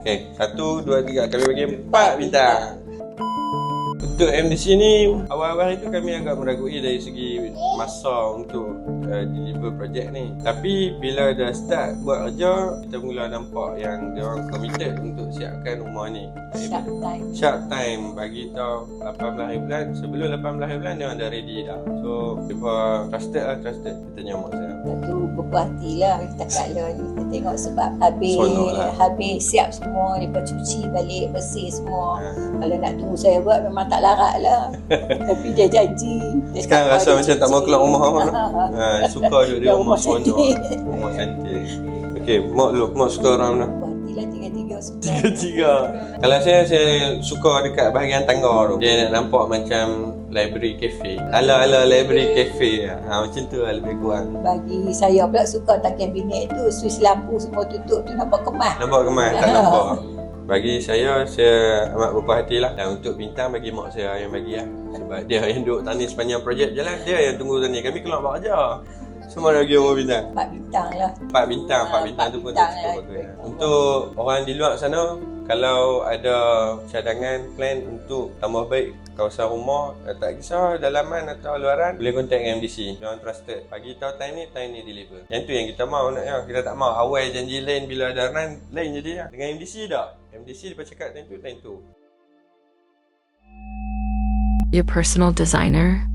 Okay, 1, 2, 3 kami bagi 4 bintang. Untuk MDC ni, awal-awal itu kami agak meragui dari segi masa untuk deliver projek ni. Tapi bila dah start buat kerja, kita mula nampak yang diorang committed untuk siapkan rumah ni. Sharp time bagi tahu 18 hari bulan. Sebelum 18 hari bulan, diorang dah ready dah. So, mereka trusted. Kita nyamuk saya. Satu berpuas hati lah kita kala ni. Kita tengok sebab habis siap semua, mereka cuci balik, bersih semua. Kalau nak tunggu saya buat memang tak larat lah. Tapi dia janji. Dia sekarang rasa macam tak mau keluar rumah. Suka juga dia rumah seronok. Rumah cantik. Okay, Mak suka orang mana? Berpuas hati lah tiga-tiga suka. Tiga. Kalau saya suka dekat bahagian tangga tu. Dia nak nampak macam library cafe. Ala-ala library cafe. Macam tu lah lebih kurang. Bagi saya pula suka tak kabinet tu, suis lampu semua tutup tu nampak kemas. Nampak kemas, tak nampak. Bagi saya amat berpuas hati lah. Dan untuk bintang bagi mak saya yang bagi lah. Sebab dia yang duduk tani sepanjang projek je lah. Dia yang tunggu tani. Kami keluar buat kerja. Semua bagi orang bintang. 4 bintang lah. 4 bintang. 4 bintang tu pun tak cukup bagus. Untuk orang di luar sana, kalau ada cadangan plan untuk tambah baik kawasan rumah, tak kisah dalaman atau luaran, boleh contact MDC. Diorang trusted. Bagi tahu time ni deliver. Yang tu yang kita mahu nak ya. Kita tak mahu awal janji lain bila ada run lain jadi lah. Dengan MDC tak. MDC dia cakap time tu. Your personal designer